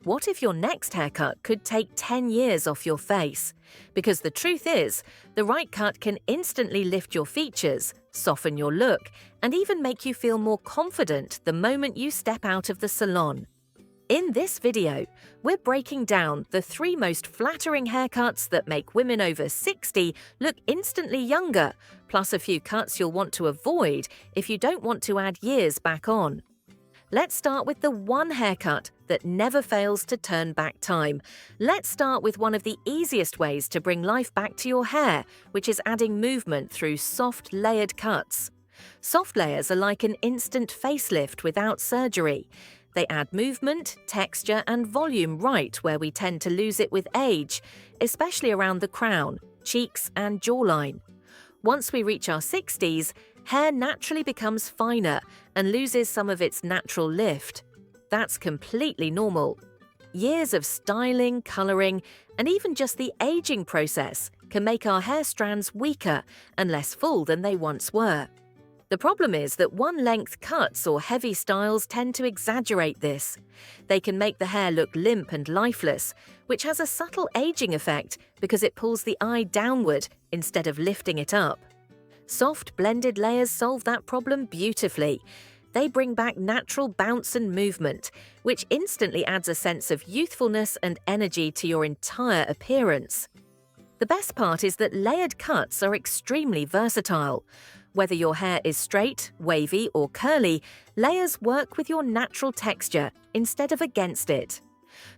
What if your next haircut could take 10 years off your face? Because the truth is, the right cut can instantly lift your features, soften your look, and even make you feel more confident the moment you step out of the salon. In this video, we're breaking down the 3 most flattering haircuts that make women over 60 look instantly younger, plus a few cuts you'll want to avoid if you don't want to add years back on. Let's start with the one haircut that never fails to turn back time. Let's start with one of the easiest ways to bring life back to your hair, which is adding movement through soft, layered cuts. Soft layers are like an instant facelift without surgery. They add movement, texture, and volume right where we tend to lose it with age, especially around the crown, cheeks, and jawline. Once we reach our 60s, hair naturally becomes finer and loses some of its natural lift. That's completely normal. Years of styling, coloring, and even just the aging process can make our hair strands weaker and less full than they once were. The problem is that one-length cuts or heavy styles tend to exaggerate this. They can make the hair look limp and lifeless, which has a subtle aging effect because it pulls the eye downward instead of lifting it up. Soft, blended layers solve that problem beautifully. They bring back natural bounce and movement, which instantly adds a sense of youthfulness and energy to your entire appearance. The best part is that layered cuts are extremely versatile. Whether your hair is straight, wavy, or curly, layers work with your natural texture instead of against it.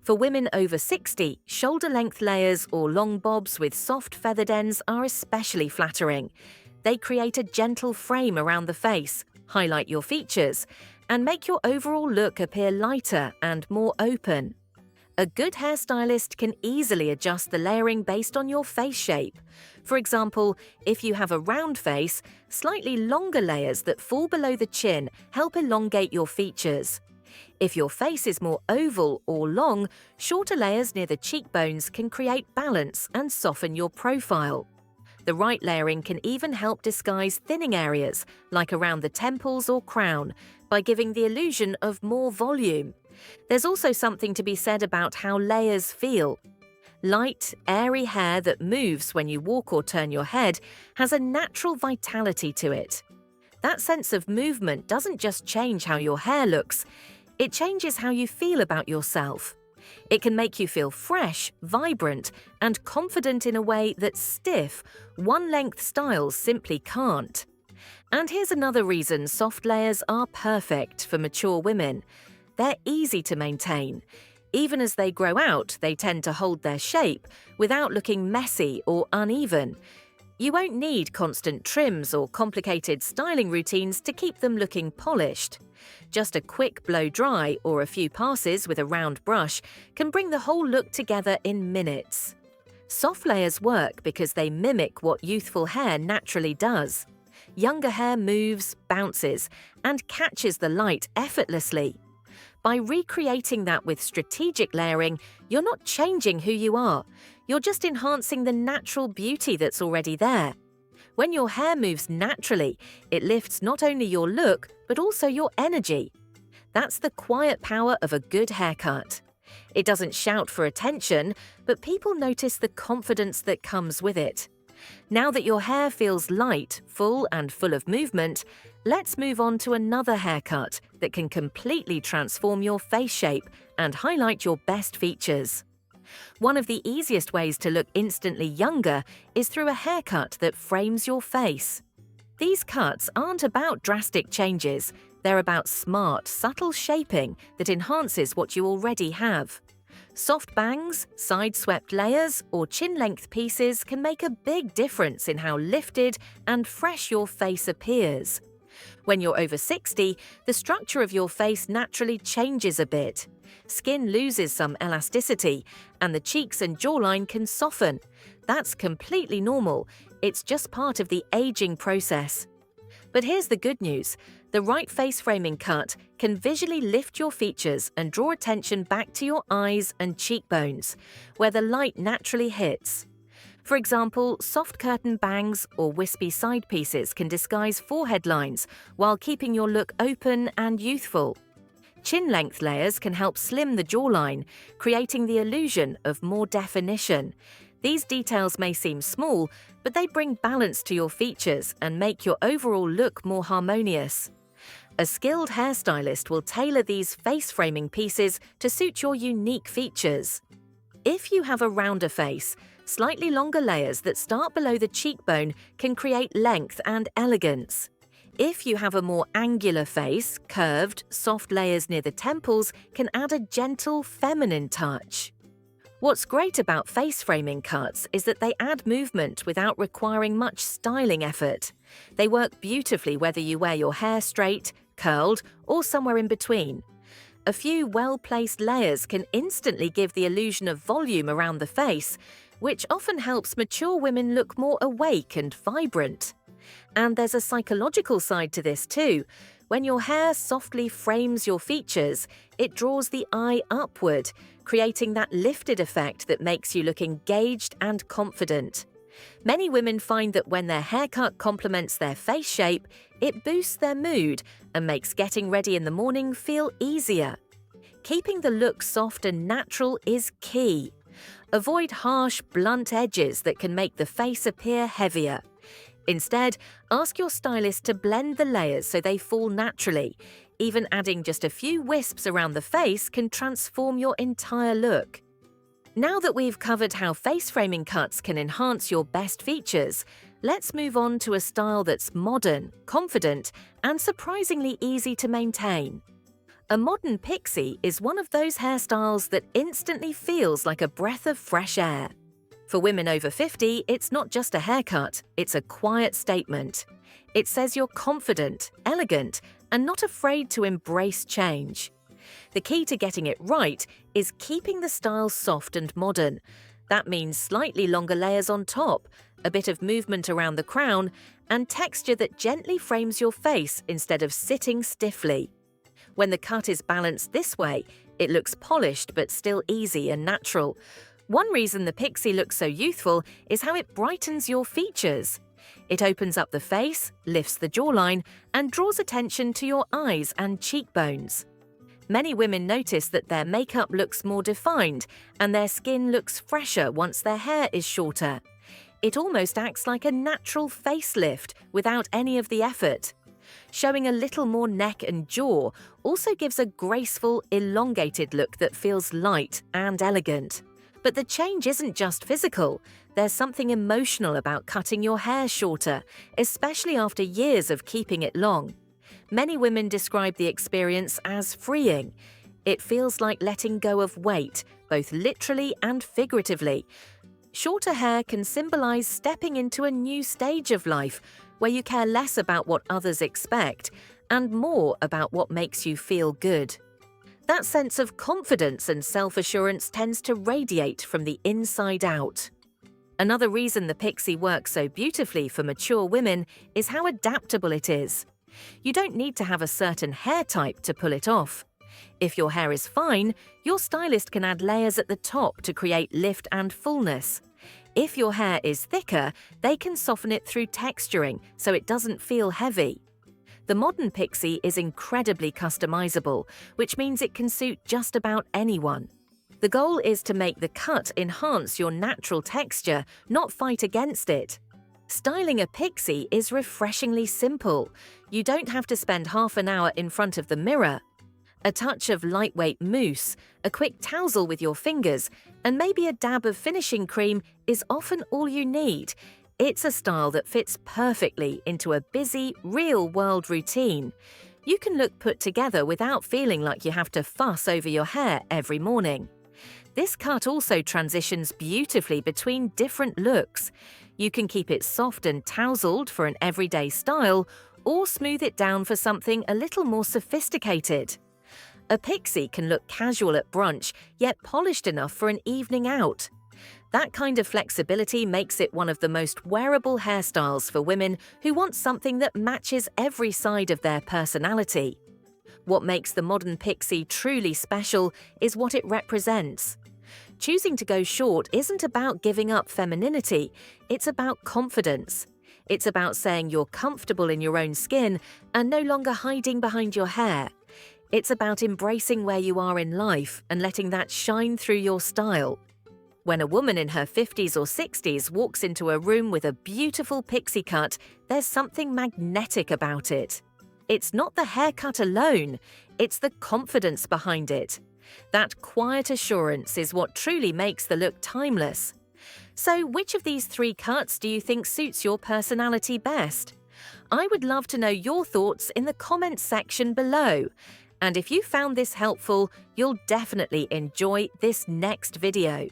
For women over 60, shoulder-length layers or long bobs with soft feathered ends are especially flattering. They create a gentle frame around the face, highlight your features, and make your overall look appear lighter and more open. A good hairstylist can easily adjust the layering based on your face shape. For example, if you have a round face, slightly longer layers that fall below the chin help elongate your features. If your face is more oval or long, shorter layers near the cheekbones can create balance and soften your profile. The right layering can even help disguise thinning areas, like around the temples or crown, by giving the illusion of more volume. There's also something to be said about how layers feel. Light, airy hair that moves when you walk or turn your head has a natural vitality to it. That sense of movement doesn't just change how your hair looks, it changes how you feel about yourself. It can make you feel fresh, vibrant, and confident in a way that stiff, one-length styles simply can't. And here's another reason soft layers are perfect for mature women. They're easy to maintain. Even as they grow out, they tend to hold their shape without looking messy or uneven. You won't need constant trims or complicated styling routines to keep them looking polished. Just a quick blow dry or a few passes with a round brush can bring the whole look together in minutes. Soft layers work because they mimic what youthful hair naturally does. Younger hair moves, bounces, and catches the light effortlessly. By recreating that with strategic layering, you're not changing who you are. You're just enhancing the natural beauty that's already there. When your hair moves naturally, it lifts not only your look, but also your energy. That's the quiet power of a good haircut. It doesn't shout for attention, but people notice the confidence that comes with it. Now that your hair feels light, full, and full of movement, let's move on to another haircut that can completely transform your face shape and highlight your best features. One of the easiest ways to look instantly younger is through a haircut that frames your face. These cuts aren't about drastic changes, they're about smart, subtle shaping that enhances what you already have. Soft bangs, side-swept layers, or chin-length pieces can make a big difference in how lifted and fresh your face appears. When you're over 60, the structure of your face naturally changes a bit. Skin loses some elasticity, and the cheeks and jawline can soften. That's completely normal. It's just part of the aging process. But here's the good news. The right face framing cut can visually lift your features and draw attention back to your eyes and cheekbones, where the light naturally hits. For example, soft curtain bangs or wispy side pieces can disguise forehead lines while keeping your look open and youthful. Chin-length layers can help slim the jawline, creating the illusion of more definition. These details may seem small, but they bring balance to your features and make your overall look more harmonious. A skilled hairstylist will tailor these face-framing pieces to suit your unique features. If you have a rounder face, slightly longer layers that start below the cheekbone can create length and elegance. If you have a more angular face, curved, soft layers near the temples can add a gentle, feminine touch. What's great about face-framing cuts is that they add movement without requiring much styling effort. They work beautifully whether you wear your hair straight, curled, or somewhere in between. A few well-placed layers can instantly give the illusion of volume around the face, which often helps mature women look more awake and vibrant. And there's a psychological side to this too. When your hair softly frames your features, it draws the eye upward, creating that lifted effect that makes you look engaged and confident. Many women find that when their haircut complements their face shape, it boosts their mood and makes getting ready in the morning feel easier. Keeping the look soft and natural is key. Avoid harsh, blunt edges that can make the face appear heavier. Instead, ask your stylist to blend the layers so they fall naturally. Even adding just a few wisps around the face can transform your entire look. Now that we've covered how face-framing cuts can enhance your best features, let's move on to a style that's modern, confident, and surprisingly easy to maintain. A modern pixie is one of those hairstyles that instantly feels like a breath of fresh air. For women over 50, it's not just a haircut, it's a quiet statement. It says you're confident, elegant, and not afraid to embrace change. The key to getting it right is keeping the style soft and modern. That means slightly longer layers on top, a bit of movement around the crown, and texture that gently frames your face instead of sitting stiffly. When the cut is balanced this way, it looks polished but still easy and natural. One reason the pixie looks so youthful is how it brightens your features. It opens up the face, lifts the jawline, and draws attention to your eyes and cheekbones. Many women notice that their makeup looks more defined and their skin looks fresher once their hair is shorter. It almost acts like a natural facelift without any of the effort. Showing a little more neck and jaw also gives a graceful, elongated look that feels light and elegant. But the change isn't just physical. There's something emotional about cutting your hair shorter, especially after years of keeping it long. Many women describe the experience as freeing. It feels like letting go of weight, both literally and figuratively. Shorter hair can symbolize stepping into a new stage of life, where you care less about what others expect and more about what makes you feel good. That sense of confidence and self-assurance tends to radiate from the inside out. Another reason the pixie works so beautifully for mature women is how adaptable it is. You don't need to have a certain hair type to pull it off. If your hair is fine, your stylist can add layers at the top to create lift and fullness. If your hair is thicker, they can soften it through texturing so it doesn't feel heavy. The modern pixie is incredibly customizable, which means it can suit just about anyone. The goal is to make the cut enhance your natural texture, not fight against it. Styling a pixie is refreshingly simple. You don't have to spend half an hour in front of the mirror. A touch of lightweight mousse, a quick tousle with your fingers, and maybe a dab of finishing cream is often all you need. It's a style that fits perfectly into a busy, real-world routine. You can look put together without feeling like you have to fuss over your hair every morning. This cut also transitions beautifully between different looks. You can keep it soft and tousled for an everyday style, or smooth it down for something a little more sophisticated. A pixie can look casual at brunch, yet polished enough for an evening out. That kind of flexibility makes it one of the most wearable hairstyles for women who want something that matches every side of their personality. What makes the modern pixie truly special is what it represents. Choosing to go short isn't about giving up femininity, it's about confidence. It's about saying you're comfortable in your own skin and no longer hiding behind your hair. It's about embracing where you are in life and letting that shine through your style. When a woman in her 50s or 60s walks into a room with a beautiful pixie cut, there's something magnetic about it. It's not the haircut alone, it's the confidence behind it. That quiet assurance is what truly makes the look timeless. So, which of these 3 cuts do you think suits your personality best? I would love to know your thoughts in the comments section below. And if you found this helpful, you'll definitely enjoy this next video.